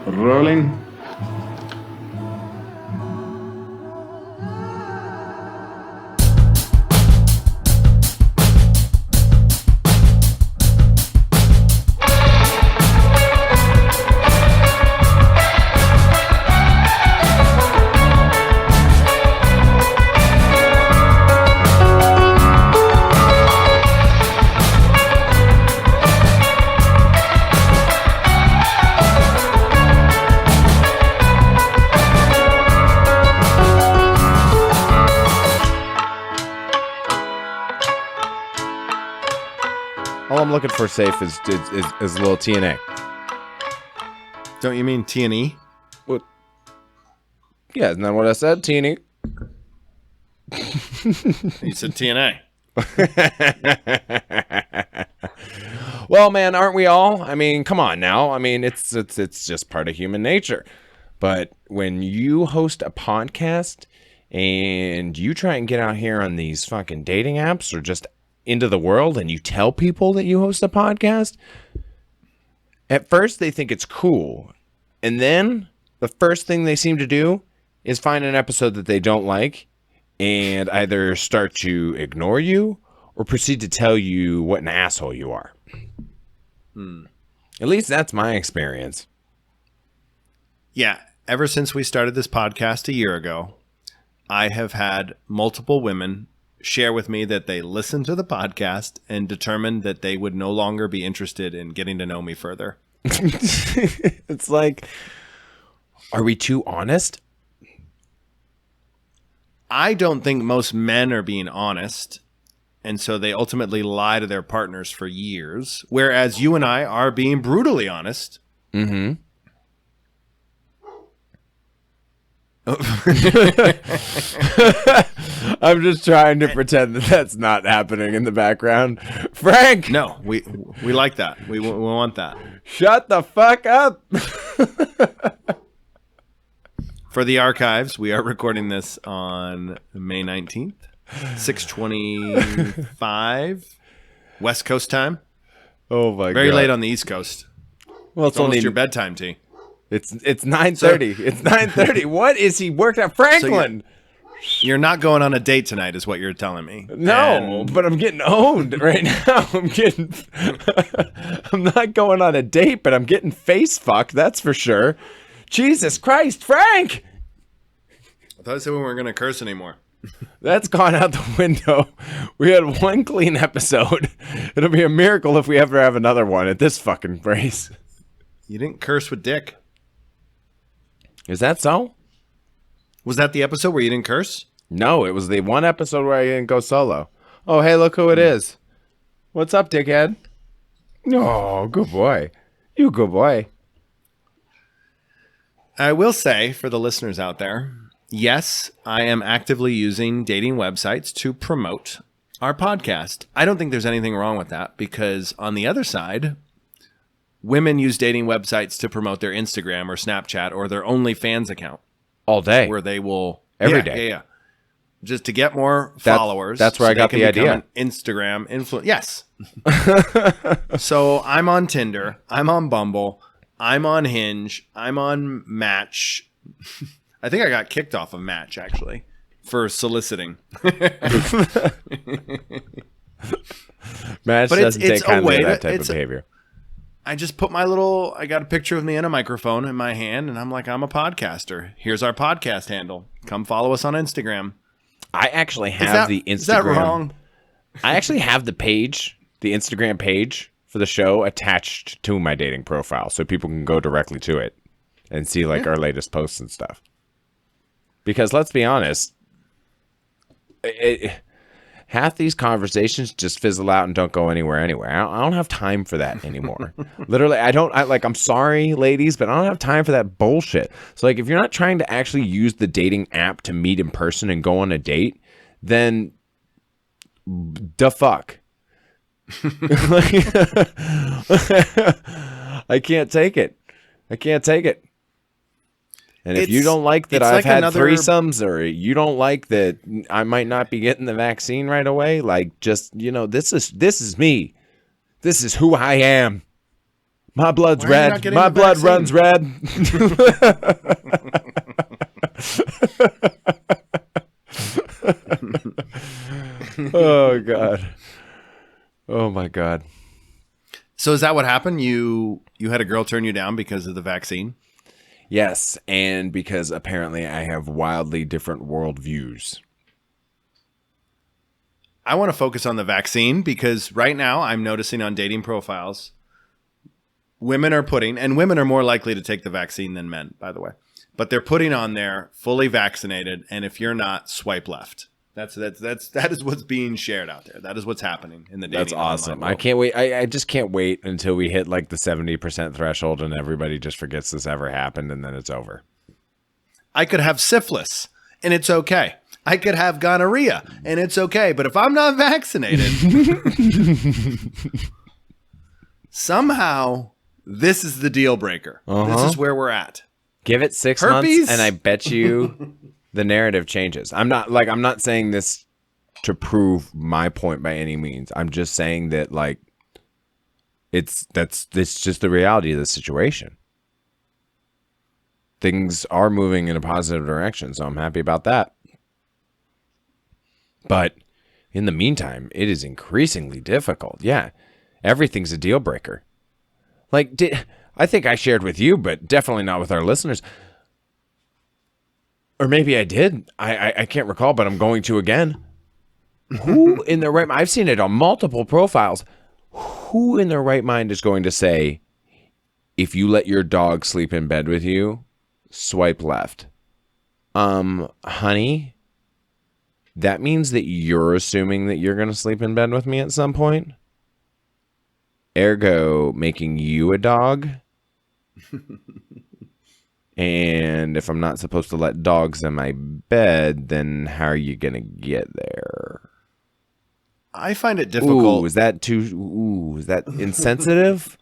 Rolling. All I'm looking for safe is a little TNA. Don't you mean T&E? What? Yeah, isn't that what I said? TNA. You said TNA. Well, man, aren't we all? I mean, come on now. I mean, it's just part of human nature. But when you host a podcast and you try and get out here on these fucking dating apps or just into the world and you tell people that you host a podcast, at first they think it's cool. And then the first thing they seem to do is find an episode that they don't like and either start to ignore you or proceed to tell you what an asshole you are. At least that's my experience. Yeah, ever since we started this podcast a year ago, I have had multiple women share with me that they listened to the podcast and determined that they would no longer be interested in getting to know me further. It's like, are we too honest? I don't think most men are being honest, and so they ultimately lie to their partners for years, whereas you and I are being brutally honest. Mm-hmm. I'm just trying to pretend that that's not happening in the background. Frank! No, we like that. We want that. Shut the fuck up! For the archives, we are recording this on May 19th, 6:25 West Coast time. Oh my god. Very late on the East Coast. Well, It's almost your bedtime, T. It's 9:30. It's 9:30. What is he working at? Franklin! You're not going on a date tonight is what you're telling me. No, but I'm getting owned right now. I'm not going on a date, but I'm getting face fucked, that's for sure. Jesus Christ, Frank! I thought I said we weren't going to curse anymore. That's gone out the window. We had one clean episode. It'll be a miracle if we ever have another one at this fucking race. You didn't curse with Dick. Is that so? Was that the episode where you didn't curse? No, it was the one episode where I didn't go solo. Oh, hey, look who it is. What's up, dickhead? Oh, good boy. You good boy. I will say, for the listeners out there, yes, I am actively using dating websites to promote our podcast. I don't think there's anything wrong with that because on the other side, women use dating websites to promote their Instagram or Snapchat or their OnlyFans account. All day. Where they will... Every day. Yeah. Just to get more followers. That's where I got the idea. An Instagram influencer. Yes. So I'm on Tinder. I'm on Bumble. I'm on Hinge. I'm on Match. I think I got kicked off of Match, actually, for soliciting. Match doesn't take kindly to that type of behavior. I just put I got a picture of me and a microphone in my hand, and I'm like, I'm a podcaster. Here's our podcast handle. Come follow us on Instagram. I actually have the Instagram. Is that wrong? I actually have the page, the Instagram page for the show attached to my dating profile, so people can go directly to it and see our latest posts and stuff. Because let's be honest, half these conversations just fizzle out and don't go anywhere anyway. I don't have time for that anymore. Literally, I'm sorry, ladies, but I don't have time for that bullshit. So, if you're not trying to actually use the dating app to meet in person and go on a date, then the fuck. I can't take it. And if you don't like that I've had threesomes, or you don't like that I might not be getting the vaccine right away, this is me. This is who I am. My blood's Why are you not red. getting My the blood vaccine? runs red. Oh God. Oh my God. So is that what happened? You had a girl turn you down because of the vaccine? Yes, and because apparently I have wildly different worldviews. I want to focus on the vaccine because right now I'm noticing on dating profiles, women are putting, and women are more likely to take the vaccine than men, by the way, but they're putting on there fully vaccinated, and if you're not, swipe left. That is what's being shared out there. That is what's happening in the dating. That's awesome. online world. I can't wait. I just can't wait until we hit like the 70% threshold and everybody just forgets this ever happened and then it's over. I could have syphilis and it's okay. I could have gonorrhea and it's okay. But if I'm not vaccinated, somehow this is the deal breaker. This is where we're at. Give it 6 Herpes? months and I bet you the narrative changes. I'm not saying this to prove my point by any means. I'm just saying that like it's just the reality of the situation. Things are moving in a positive direction, so I'm happy about that. But in the meantime, it is increasingly difficult. Yeah. Everything's a deal breaker. Like I think I shared with you, but definitely not with our listeners. Or maybe I did. I can't recall, but I'm going to again. Who in their right mind, I've seen it on multiple profiles. Who in their right mind is going to say, if you let your dog sleep in bed with you, swipe left? Honey, that means that you're assuming that you're going to sleep in bed with me at some point. Ergo, making you a dog. And if I'm not supposed to let dogs in my bed, then how are you going to get there? I find it difficult. Is that insensitive?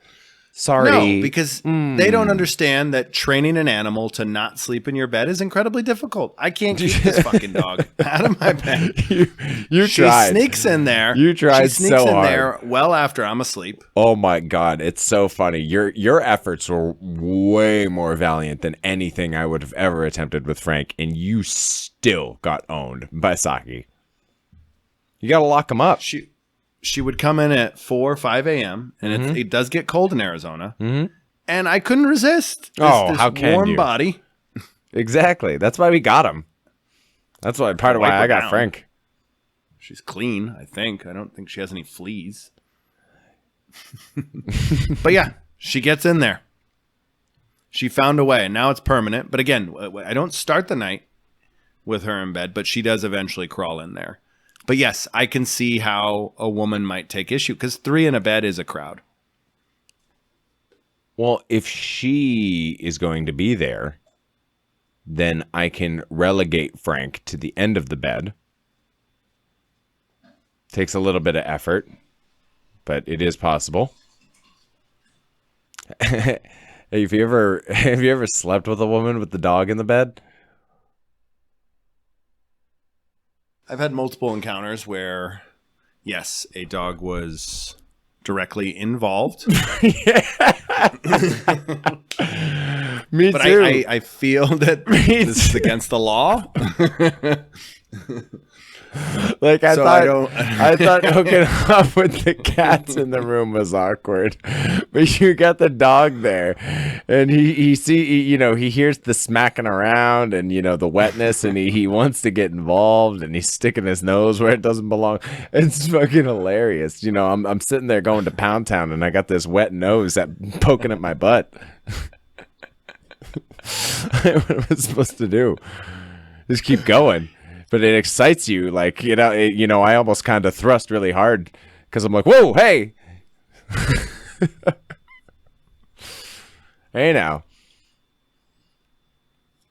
Sorry. No, because they don't understand that training an animal to not sleep in your bed is incredibly difficult. I can't keep this fucking dog out of my bed. You tried. She sneaks in there. You tried She sneaks so in hard. there well after I'm asleep. Oh my God, it's so funny. Your efforts were way more valiant than anything I would have ever attempted with Frank, and you still got owned by Saki. You got to lock him up. She would come in at 4 or 5 a.m. and it does get cold in Arizona, and I couldn't resist. This how can warm you? body? Exactly. That's why we got him. That's why part of why Wipe her I got down. Frank. She's clean, I think. I don't think she has any fleas. But yeah, she gets in there. She found a way, and now it's permanent. But again, I don't start the night with her in bed, but she does eventually crawl in there. But yes, I can see how a woman might take issue because 3 in a bed is a crowd. Well, if she is going to be there, then I can relegate Frank to the end of the bed. Takes a little bit of effort, but it is possible. Hey, have you ever slept with a woman with the dog in the bed? I've had multiple encounters where, yes, a dog was directly involved. Me But too. I feel that this is against the law. Like I So thought hooking up with the cats in the room was awkward, but you got the dog there, and he hears the smacking around and the wetness, and he wants to get involved, and he's sticking his nose where it doesn't belong. It's fucking hilarious. I'm sitting there going to Pound Town, and I got this wet nose poking at my butt. What am I supposed to do? Just keep going. But it excites you, like I almost kind of thrust really hard because I'm like, "Whoa, hey, hey now."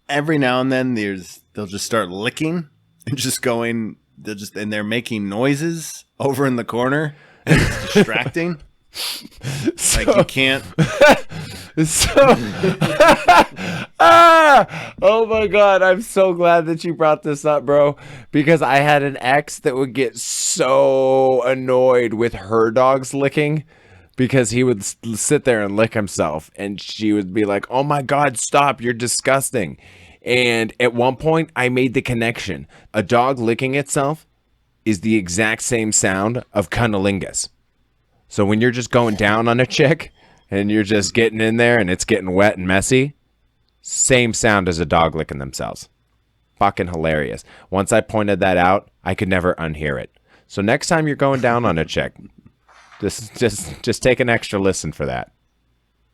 Every now and then, they'll just start licking and just going. And they're making noises over in the corner. And it's distracting. Like you can't. Oh my God, I'm so glad that you brought this up, bro, because I had an ex that would get so annoyed with her dogs licking because he would sit there and lick himself, and she would be like, "Oh my God, stop! You're disgusting." And at one point, I made the connection: a dog licking itself is the exact same sound of Cunnilingus. So when you're just going down on a chick and you're just getting in there and it's getting wet and messy, same sound as a dog licking themselves. Fucking hilarious. Once I pointed that out, I could never unhear it. So next time you're going down on a chick, just take an extra listen for that.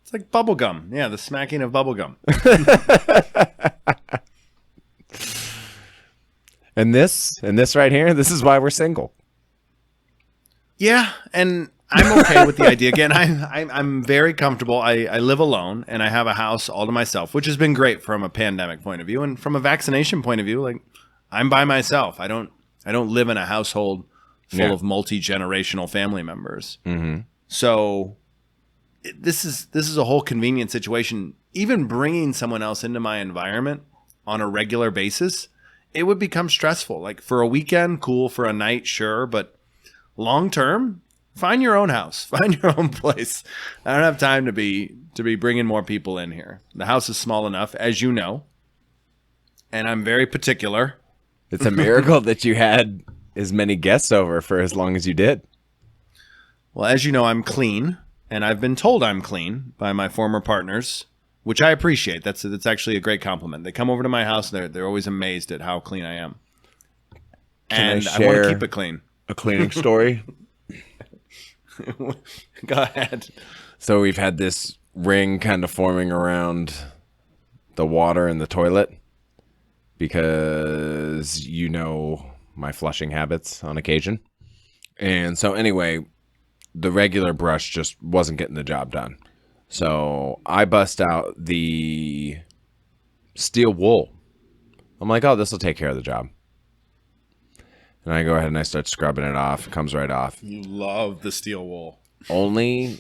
It's like bubble gum. Yeah, the smacking of bubble gum. And this right here, this is why we're single. Yeah, and I'm okay with the idea. Again, I'm very comfortable. I live alone, and I have a house all to myself, which has been great from a pandemic point of view, and from a vaccination point of view. Like, I'm by myself. I don't live in a household full of multi-generational family members. Mm-hmm. So this is a whole convenient situation. Even bringing someone else into my environment on a regular basis, it would become stressful. Like, for a weekend, cool. For a night, sure, but long term, find your own house, find your own place. I don't have time to be bringing more people in here. The house is small enough, as you know, and I'm very particular. It's a miracle that you had as many guests over for as long as you did. Well, as you know, I'm clean, and I've been told I'm clean by my former partners, which I appreciate. That's actually a great compliment. They come over to my house, they're always amazed at how clean I am. And I want to keep it clean. A cleaning story? Go ahead. So we've had this ring kind of forming around the water in the toilet because you know my flushing habits on occasion. And so anyway, the regular brush just wasn't getting the job done. So I bust out the steel wool. I'm like, oh, this will take care of the job. And I go ahead and I start scrubbing it off. It comes right off. You love the steel wool. Only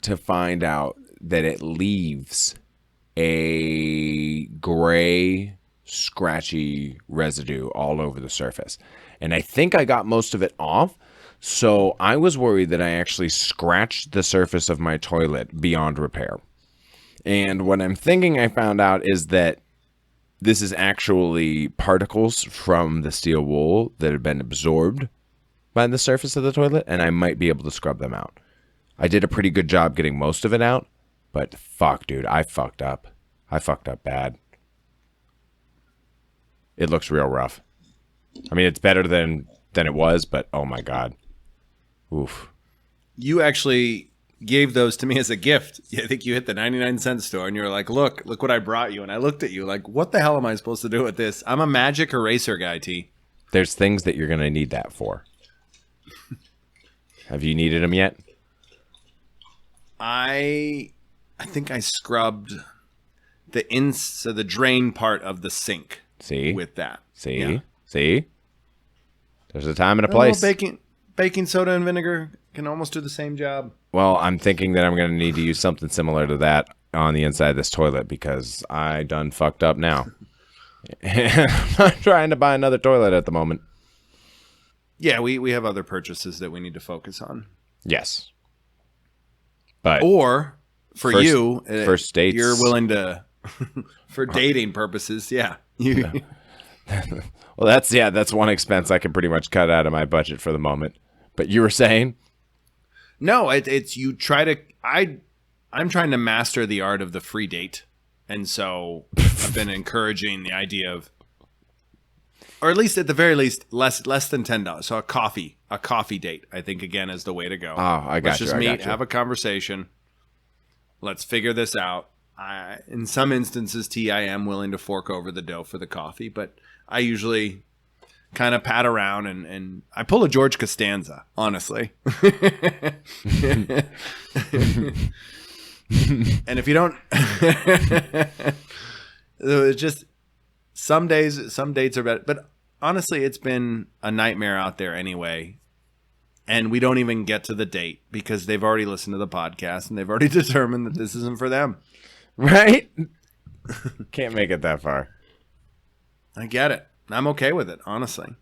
to find out that it leaves a gray, scratchy residue all over the surface. And I think I got most of it off. So I was worried that I actually scratched the surface of my toilet beyond repair. And what I'm thinking I found out is that this is actually particles from the steel wool that have been absorbed by the surface of the toilet, and I might be able to scrub them out. I did a pretty good job getting most of it out, but fuck, dude, I fucked up. I fucked up bad. It looks real rough. I mean, it's better than it was, but oh my God. Oof. You actually gave those to me as a gift. I think you hit the 99-cent store and you were like, look what I brought you. And I looked at you like, what the hell am I supposed to do with this? I'm a magic eraser guy, T. There's things that you're going to need that for. Have you needed them yet? I think I scrubbed the drain part of the sink. See? With that. See? Yeah. See? There's a time and a place. Baking soda and vinegar can almost do the same job. Well, I'm thinking that I'm going to need to use something similar to that on the inside of this toilet because I done fucked up now. I'm not trying to buy another toilet at the moment. Yeah, we have other purchases that we need to focus on. Yes. But or for you, first dates, you're willing to, for dating purposes, yeah. Well, that's one expense I can pretty much cut out of my budget for the moment. But you were saying? No, it's you try to. I'm trying to master the art of the free date, and so I've been encouraging the idea of, or at least at the very least, less than $10. So a coffee date. I think again is the way to go. Oh, I got Let's just meet, have a conversation. Let's figure this out. In some instances, I am willing to fork over the dough for the coffee, but I usually kind of pat around and I pull a George Costanza, honestly. And if you don't, it's just some dates are better, but honestly, it's been a nightmare out there anyway. And we don't even get to the date because they've already listened to the podcast and they've already determined that this isn't for them. Right? Can't make it that far. I get it. I'm okay with it, honestly.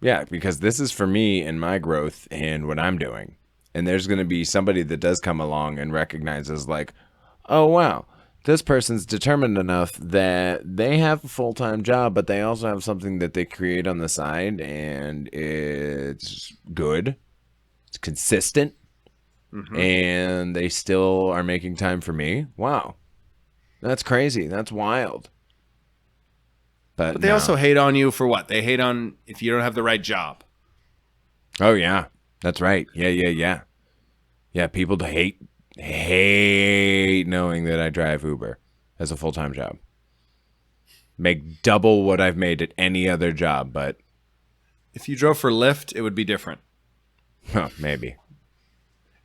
Yeah, because this is for me and my growth and what I'm doing. And there's going to be somebody that does come along and recognizes like, oh, wow, this person's determined enough that they have a full-time job, but they also have something that they create on the side, and it's good. It's consistent. And they still are making time for me. Wow. That's crazy. That's wild. But they no. also hate on you for what? They hate on if you don't have the right job. Oh, yeah. That's right. Yeah. Yeah, people hate knowing that I drive Uber as a full-time job. Make double what I've made at any other job, but... If you drove for Lyft, it would be different. Maybe.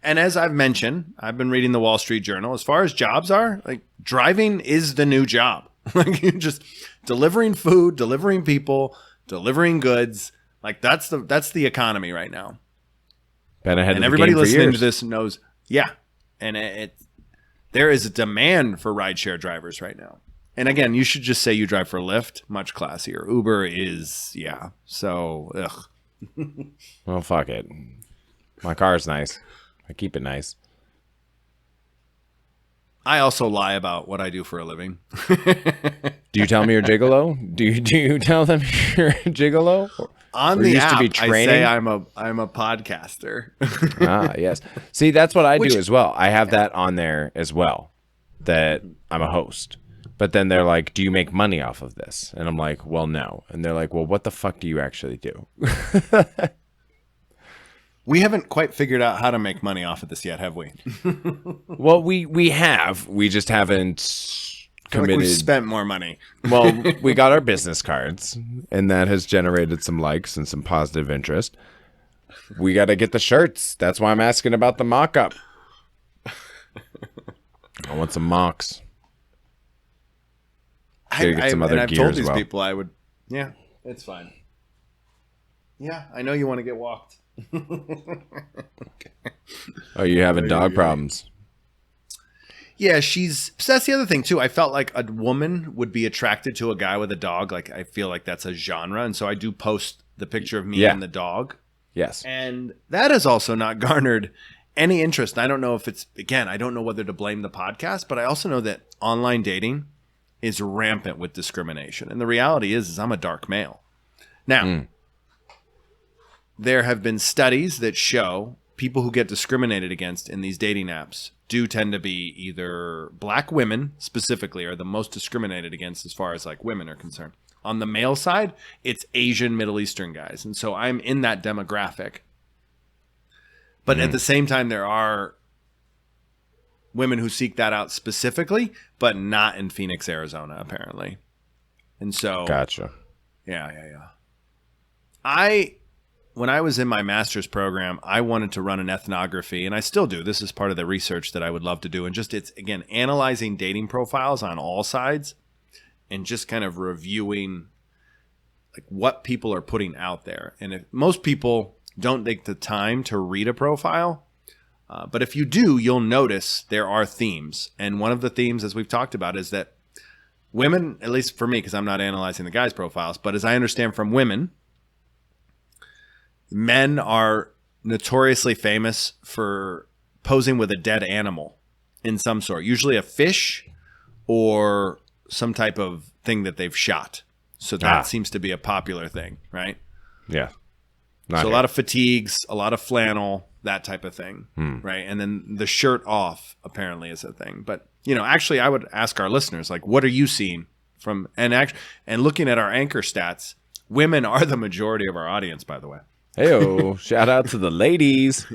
And as I've mentioned, I've been reading the Wall Street Journal. As far as jobs are, like driving is the new job. Like you just delivering food, delivering people, delivering goods. Like that's the economy right now. Been ahead of the everybody game for listening years. to this knows, yeah. And there is a demand for rideshare drivers right now. And again, you should just say you drive for Lyft, much classier. Uber is, yeah. So, ugh. Well, fuck it. My car's nice. I keep it nice. I also lie about what I do for a living. Do you tell me you're gigolo? Do you tell them you're a gigolo? On Or the used app, to be I training? say I'm a podcaster. Yes. See, that's what I do as well. I have that on there as well, that I'm a host. But then they're like, do you make money off of this? And I'm like, well, no. And they're like, well, what the fuck do you actually do? We haven't quite figured out how to make money off of this yet, have we? Well, we have. We just haven't committed. We've spent more money. Well, we got our business cards, and that has generated some likes and some positive interest. We got to get the shirts. That's why I'm asking about the mock-up. I want some mocks. Get some other I've gear told as these well. people I would. Yeah, it's fine. Yeah, I know you want to get walked. Oh, you having dog problems? Yeah, so that's the other thing too. I felt like a woman would be attracted to a guy with a dog. Like I feel like that's a genre, and so I do post the picture of me Yeah. and the dog. Yes. And that has also not garnered any interest. I don't know if it's, again, I don't know whether to blame the podcast, but I also know that online dating is rampant with discrimination. And the reality is I'm a dark male. Now, there have been studies that show people who get discriminated against in these dating apps do tend to be either black women specifically are the most discriminated against as far as like women are concerned. On the male side, it's Asian, Middle Eastern guys. And so I'm in that demographic. But at the same time, there are women who seek that out specifically, but not in Phoenix, Arizona, apparently. And so, Gotcha. yeah. When I was in my master's program, I wanted to run an ethnography, and I still do. This is part of the research that I would love to do. And just it's, again, analyzing dating profiles on all sides and just kind of reviewing like what people are putting out there. And if most people don't take the time to read a profile, but if you do, you'll notice there are themes. And one of the themes, as we've talked about, is that women, at least for me, because I'm not analyzing the guys' profiles, but as I understand from women, men are notoriously famous for posing with a dead animal in some sort, usually a fish or some type of thing that they've shot. So that seems to be a popular thing, right? Yeah. So a lot of fatigues, a lot of flannel, that type of thing, right? And then the shirt off apparently is a thing. But, actually I would ask our listeners, like, what are you seeing from, and looking at our anchor stats, women are the majority of our audience, by the way. Hey-o, shout out to the ladies.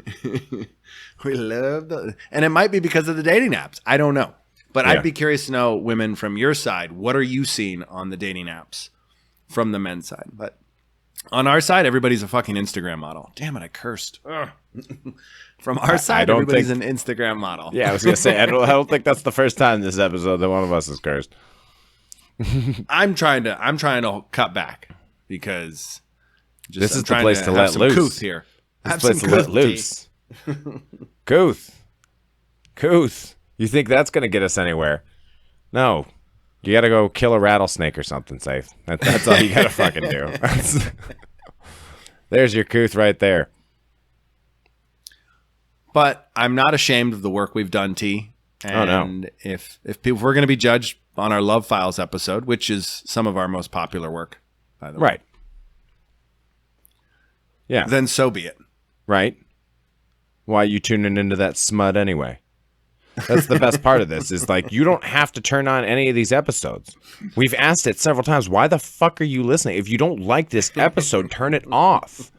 We love and it might be because of the dating apps. I don't know. But Yeah. I'd be curious to know, women from your side, what are you seeing on the dating apps from the men's side? But on our side, everybody's a fucking Instagram model. Damn it, I cursed. Ugh. From our side, don't everybody's think- an Instagram model. Yeah, I was going to say, I don't think that's the first time this episode that one of us is cursed. I'm trying to cut back because This is I'm the trying place to have let some loose. couth here. This Have place some to let couth, loose. Couth. You think that's going to get us anywhere? No. You got to go kill a rattlesnake or something safe. That's all you got to fucking do. There's your couth right there. But I'm not ashamed of the work we've done, T. And Oh, no. if we're going to be judged on our Love Files episode, which is some of our most popular work, by the way. Right. Yeah. Then so be it. Right. Why are you tuning into that smut anyway? That's the best part of this is like, you don't have to turn on any of these episodes. We've asked it several times. Why the fuck are you listening? If you don't like this episode, turn it off.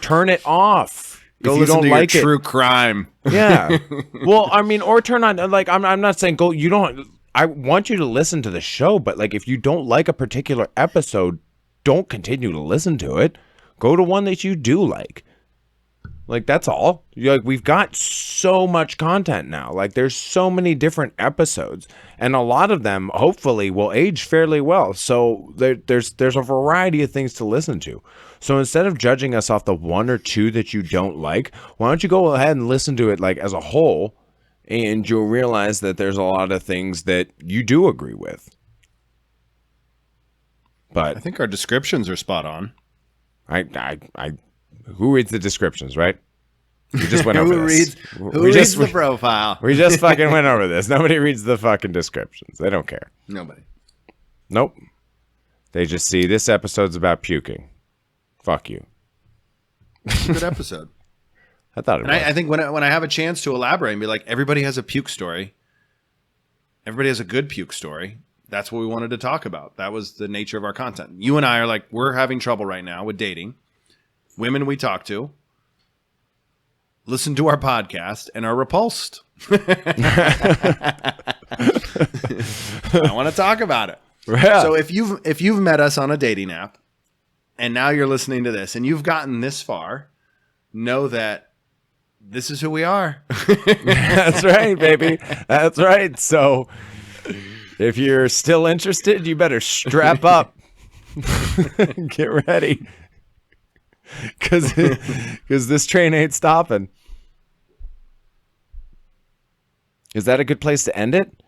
Turn it off. Go if you listen don't to like your it. true crime. Yeah. Well, I mean, or turn on, like, I'm not saying go, you don't, I want you to listen to the show, but like, if you don't like a particular episode, don't continue to listen to it. Go to one that you do like. Like, that's all. Like, we've got so much content now. Like, there's so many different episodes, and a lot of them hopefully will age fairly well. So there's a variety of things to listen to. So instead of judging us off the one or two that you don't like, why don't you go ahead and listen to it like as a whole, and you'll realize that there's a lot of things that you do agree with. But I think our descriptions are spot on. Who reads the descriptions, right? We just went over this. Who reads the profile? We just fucking went over this. Nobody reads the fucking descriptions. They don't care. Nobody. Nope. They just see this episode's about puking. Fuck you. Good episode. I thought it was. I think when I have a chance to elaborate and be like, everybody has a puke story. Everybody has a good puke story. That's what we wanted to talk about. That was the nature of our content. You and I are like, we're having trouble right now with dating. Women we talk to listen to our podcast and are repulsed. I want to talk about it. Yeah. So if you've met us on a dating app and now you're listening to this and you've gotten this far, know that this is who we are. That's right, baby. That's right. So if you're still interested, you better strap up. Get ready. Because this train ain't stopping. Is that a good place to end it?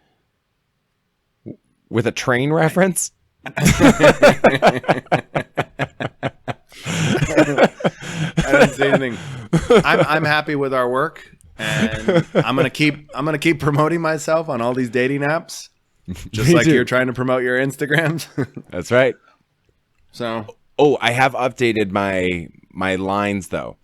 With a train reference? I didn't say anything. I'm happy with our work, and I'm gonna keep promoting myself on all these dating apps, just Me like too. you're trying to promote your Instagrams. That's right. So Oh, I have updated my lines though.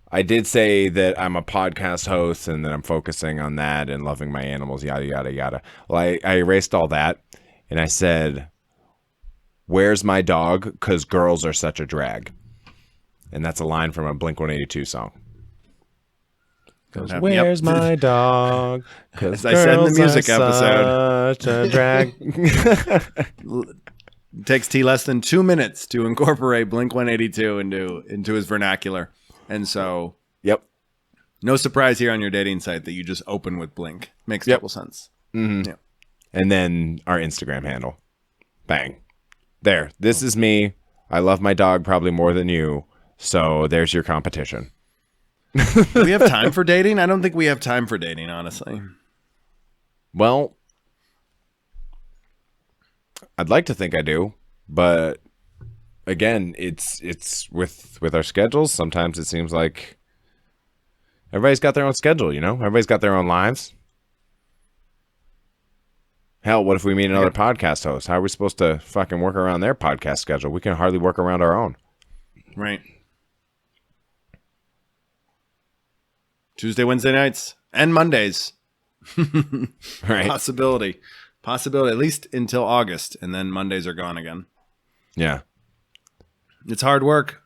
I did say that I'm a podcast host and that I'm focusing on that and loving my animals, yada yada yada. Well, I erased all that and I said, "Where's my dog? 'Cause girls are such a drag." And that's a line from a Blink-182 song. Yep. Where's my dog? 'Cause As I said in the girls music are such a drag. it takes T less than 2 minutes to incorporate Blink-182 into his vernacular, and so Yep. no surprise here on your dating site that you just open with Blink. Makes total sense. Mm-hmm. Yeah. And then our Instagram handle. Bang. There. This is me. I love my dog probably more than you. So there's your competition. Do we have time for dating? I don't think we have time for dating, honestly. Well, I'd like to think I do, but again, it's with our schedules. Sometimes it seems like everybody's got their own schedule, you know? Everybody's got their own lives. Hell, what if we meet another podcast host? How are we supposed to fucking work around their podcast schedule? We can hardly work around our own. Right. Tuesday, Wednesday nights, and Mondays. Right. Possibility, at least until August, and then Mondays are gone again. Yeah. It's hard work.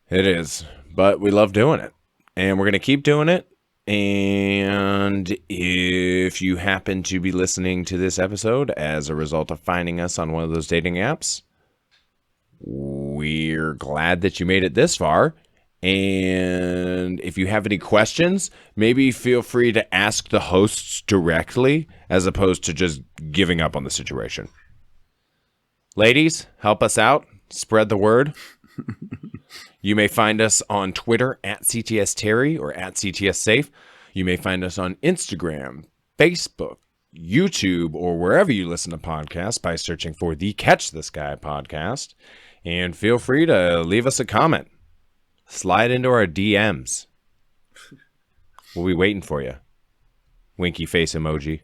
It is, but we love doing it, and we're going to keep doing it. And if you happen to be listening to this episode as a result of finding us on one of those dating apps, we're glad that you made it this far. And if you have any questions, maybe feel free to ask the hosts directly as opposed to just giving up on the situation. Ladies, help us out. Spread the word. You may find us on Twitter at CTS Terry or at CTS Safe. You may find us on Instagram, Facebook, YouTube, or wherever you listen to podcasts by searching for the Catch the Sky podcast. And feel free to leave us a comment. Slide into our DMs. We'll be waiting for you. Winky face emoji.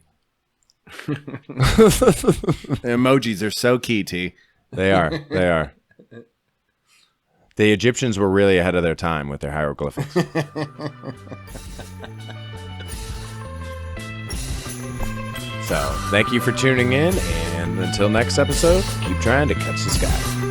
The emojis are so key, T. They are. They are. The Egyptians were really ahead of their time with their hieroglyphics. So, thank you for tuning in, and until next episode, keep trying to catch the sky.